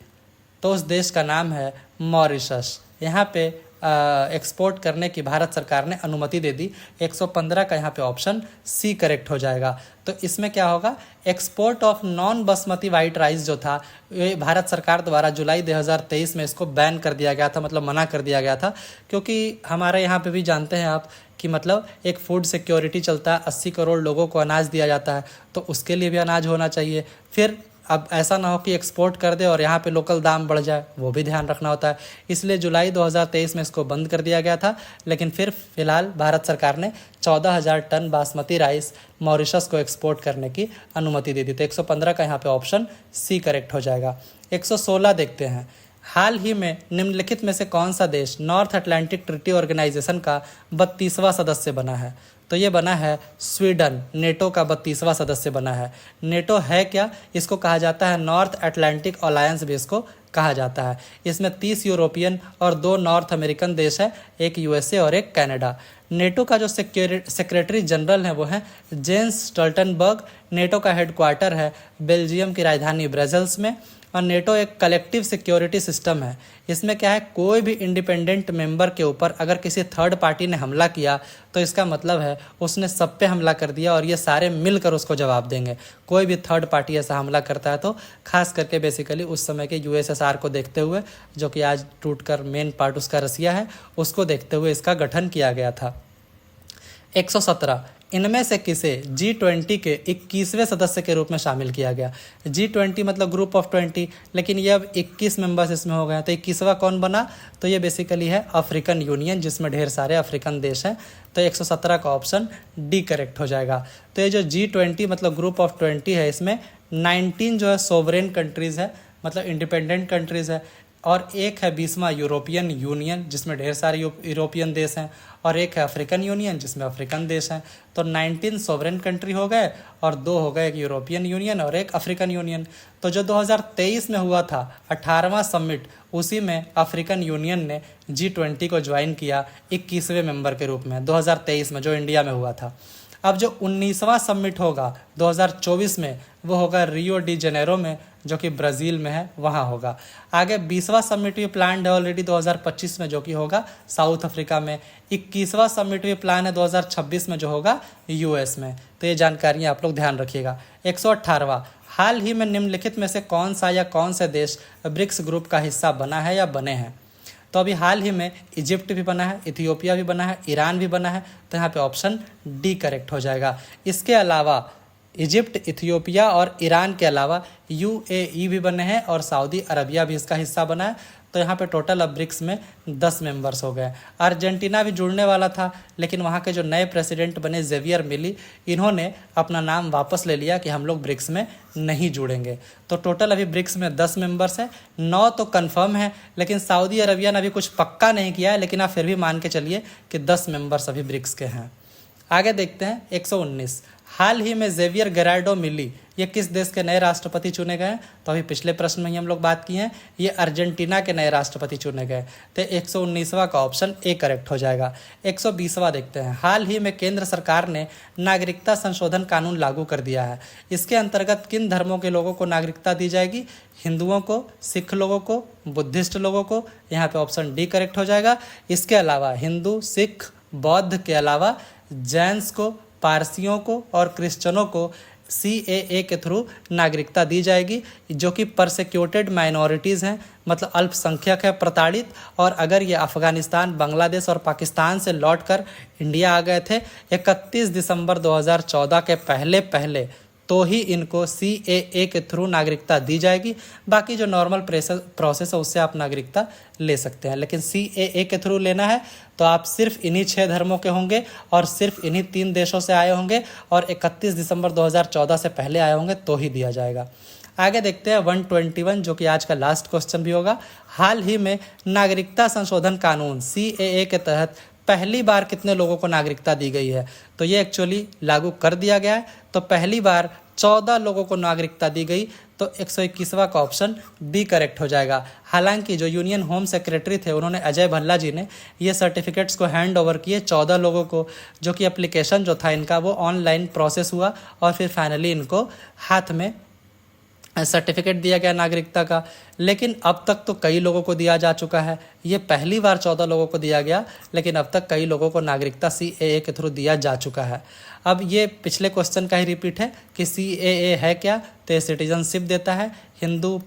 तो उस देश का नाम है मॉरिशस। यहाँ पे एक्सपोर्ट करने की भारत सरकार ने अनुमति दे दी। 115 का यहाँ पे ऑप्शन सी करेक्ट हो जाएगा। तो इसमें क्या होगा, export of non basmati white rice जो था, ये भारत सरकार द्वारा जुलाई 2023 में इसको बैन कर दिया गया था, मतलब मना कर दिया गया था। क्योंकि हमारे यहाँ पे भी जानते हैं आप कि मतलब एक फूड सिक्योरिटी चलता है, 80 करोड़ लोगों को अनाज दिया जाता है, तो उसके लिए भी अनाज होना चाहिए। फिर अब ऐसा ना हो कि एक्सपोर्ट कर दे और यहाँ पे लोकल दाम बढ़ जाए, वो भी ध्यान रखना होता है। इसलिए जुलाई 2023 में इसको बंद कर दिया गया था। लेकिन फिर फिलहाल भारत सरकार ने 14,000 टन बासमती राइस मॉरिशस को एक्सपोर्ट करने की अनुमति दे दी। तो 115 का यहाँ पे ऑप्शन सी करेक्ट हो जाएगा। 116 देखते हैं, हाल ही में निम्नलिखित में से कौन सा देश नॉर्थ अटलांटिक ट्रीटी ऑर्गेनाइजेशन का 32वां सदस्य बना है? तो ये बना है स्वीडन, नेटो का 32वां सदस्य बना है। नेटो है क्या? इसको कहा जाता है नॉर्थ अटलांटिक अलायंस भी इसको कहा जाता है। इसमें 30 यूरोपियन और 2 नॉर्थ अमेरिकन देश है, एक यूएसए और एक कनाडा। नेटो का जो सेक्रेटरी जनरल है वो है जेंस स्टोल्टनबर्ग। नेटो का हेडक्वार्टर है बेल्जियम की राजधानी ब्रसेल्स में। और नेटो एक कलेक्टिव सिक्योरिटी सिस्टम है। इसमें क्या है, कोई भी इंडिपेंडेंट मेंबर के ऊपर अगर किसी थर्ड पार्टी ने हमला किया तो इसका मतलब है उसने सब पे हमला कर दिया और ये सारे मिलकर उसको जवाब देंगे। कोई भी थर्ड पार्टी ऐसा हमला करता है तो खास करके बेसिकली उस समय के यूएसएसआर को देखते हुए, जो कि आज टूटकर मेन पार्ट उसका रसिया है, उसको देखते हुए इसका गठन किया गया था। 117, इनमें से किसे G20 के 21वें सदस्य के रूप में शामिल किया गया? G20 मतलब ग्रुप ऑफ 20, लेकिन ये अब 21 मेंबर्स इसमें हो गए। तो 21वां कौन बना? तो ये बेसिकली है अफ्रीकन यूनियन, जिसमें ढेर सारे अफ्रीकन देश हैं। तो 117 का ऑप्शन डी करेक्ट हो जाएगा। तो ये जो G20 मतलब ग्रुप ऑफ 20 है, इसमें 19 जो है सोवरेन कंट्रीज़ है, मतलब इंडिपेंडेंट कंट्रीज़ है, और एक है 20वां यूरोपियन यूनियन जिसमें ढेर सारे यूरोपियन देश हैं, और एक है अफ्रीकन यूनियन जिसमें अफ्रीकन देश हैं। तो 19 सोवरेन कंट्री हो गए और 2 हो गए, एक यूरोपियन यूनियन और एक अफ्रीकन यूनियन। तो जो 2023 में हुआ था 18वां समिट, उसी में अफ्रीकन यूनियन ने G20 को ज्वाइन किया 21वें मेंबर के रूप में 2023 में, जो इंडिया में हुआ था। अब जो 19वां समिट होगा 2024 में, वो होगा रियो डी जेनेरो में, जो कि ब्राज़ील में है, वहाँ होगा। आगे 20वां समिट भी प्लान है ऑलरेडी 2025 में, जो कि होगा साउथ अफ्रीका में। 21वां समिट भी प्लान है 2026 में, जो होगा यूएस में। तो ये जानकारियाँ आप लोग ध्यान रखिएगा। 118वां, हाल ही में निम्नलिखित में से कौन सा या कौन से देश ब्रिक्स ग्रुप का हिस्सा बना है या बने हैं? तो अभी हाल ही में इजिप्ट भी बना है, इथियोपिया भी बना है, ईरान भी बना है। तो यहाँ पे ऑप्शन डी करेक्ट हो जाएगा। इसके अलावा इजिप्ट, इथियोपिया और ईरान के अलावा यूएई भी बने हैं और सऊदी अरबिया भी इसका हिस्सा बना है। तो यहाँ पे टोटल अब ब्रिक्स में 10 मेंबर्स हो गए। अर्जेंटीना भी जुड़ने वाला था, लेकिन वहाँ के जो नए प्रेसिडेंट बने जेवियर मिली, इन्होंने अपना नाम वापस ले लिया कि हम लोग ब्रिक्स में नहीं जुड़ेंगे। तो टोटल अभी ब्रिक्स में 10 मेंबर्स है। 9 तो कंफर्म है, लेकिन सऊदी अरबिया ने अभी कुछ पक्का नहीं किया है, लेकिन आप फिर भी मान के चलिए कि 10 मेंबर्स अभी ब्रिक्स के हैं। आगे देखते हैं 119, हाल ही में जेवियर गेरार्डो मिली, ये किस देश के नए राष्ट्रपति चुने गए? तो अभी पिछले प्रश्न में ही हम लोग बात की हैं, ये अर्जेंटीना के नए राष्ट्रपति चुने गए। तो 119वां का ऑप्शन ए करेक्ट हो जाएगा। 120वां देखते हैं, हाल ही में केंद्र सरकार ने नागरिकता संशोधन कानून लागू कर दिया है। इसके अंतर्गत किन धर्मों के लोगों को नागरिकता दी जाएगी? हिंदुओं को, सिख लोगों को, बुद्धिस्ट लोगों को। यहाँ पे ऑप्शन डी करेक्ट हो जाएगा। इसके अलावा हिंदू, सिख, बौद्ध के अलावा जैन्स को, पारसियों को और क्रिश्चियनों को CAA के थ्रू नागरिकता दी जाएगी, जो कि परसिक्यूटेड माइनॉरिटीज़ हैं, मतलब अल्पसंख्यक है, प्रताड़ित। और अगर ये अफ़गानिस्तान, बांग्लादेश और पाकिस्तान से लौटकर इंडिया आ गए थे 31 दिसंबर 2014 के पहले तो ही इनको CAA के थ्रू नागरिकता दी जाएगी। बाकी जो नॉर्मल प्रोसेस है उससे आप नागरिकता ले सकते हैं, लेकिन CAA के थ्रू लेना है तो आप सिर्फ इन्हीं 6 धर्मों के होंगे और सिर्फ इन्हीं 3 देशों से आए होंगे और 31 दिसंबर 2014 से पहले आए होंगे तो ही दिया जाएगा। आगे देखते हैं 121, जो कि आज का लास्ट क्वेश्चन भी होगा। हाल ही में नागरिकता संशोधन कानून CAA के तहत पहली बार कितने लोगों को नागरिकता दी गई है? तो ये एक्चुअली लागू कर दिया गया है। तो पहली बार 14 लोगों को नागरिकता दी गई। तो 121वां का ऑप्शन बी करेक्ट हो जाएगा। हालांकि जो यूनियन होम सेक्रेटरी थे, उन्होंने अजय भल्ला जी ने ये सर्टिफिकेट्स को हैंड ओवर किए 14 लोगों को, जो कि एप्लीकेशन जो था इनका वो ऑनलाइन प्रोसेस हुआ और फिर फाइनली इनको हाथ में सर्टिफिकेट दिया गया नागरिकता का, लेकिन अब तक तो कई लोगों को दिया जा चुका है। ये पहली बार 14 लोगों को दिया गया, लेकिन अब तक कई लोगों को नागरिकता CAA के थ्रू दिया जा चुका है। अब ये पिछले क्वेश्चन का ही रिपीट है कि CAA है क्या, तो ये सिटीजनशिप देता है हिंदू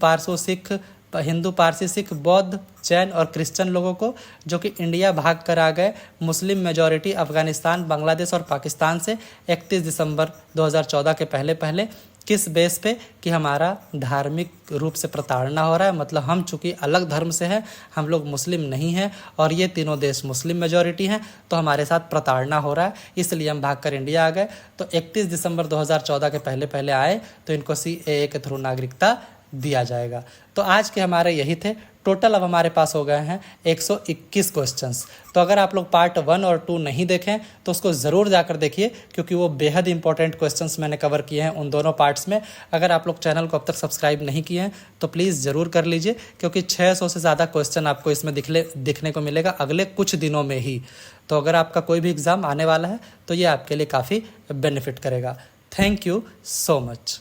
पारसी सिख बौद्ध जैन और क्रिश्चियन लोगों को, जो कि इंडिया भाग कर आ गए मुस्लिम मेजॉरिटी अफगानिस्तान, बांग्लादेश और पाकिस्तान से 31 दिसंबर 2014 के पहले। किस बेस पे कि हमारा धार्मिक रूप से प्रताड़ना हो रहा है, मतलब हम चूँकि अलग धर्म से हैं, हम लोग मुस्लिम नहीं हैं और ये तीनों देश मुस्लिम मेजॉरिटी हैं, तो हमारे साथ प्रताड़ना हो रहा है, इसलिए हम भागकर इंडिया आ गए। तो 31 दिसंबर 2014 के पहले आए तो इनको CAA के थ्रू नागरिकता दिया जाएगा। तो आज के हमारे यही थे। टोटल अब हमारे पास हो गए हैं 121 क्वेश्चंस। तो अगर आप लोग पार्ट 1 और 2 नहीं देखें तो उसको ज़रूर जाकर देखिए, क्योंकि वो बेहद इंपॉर्टेंट क्वेश्चंस मैंने कवर किए हैं उन दोनों पार्ट्स में। अगर आप लोग चैनल को अब तक सब्सक्राइब नहीं किए हैं तो प्लीज़ ज़रूर कर लीजिए, क्योंकि 600 से ज़्यादा क्वेश्चन आपको इसमें दिखने को मिलेगा अगले कुछ दिनों में ही। तो अगर आपका कोई भी एग्ज़ाम आने वाला है तो ये आपके लिए काफ़ी बेनिफिट करेगा। Thank you so much.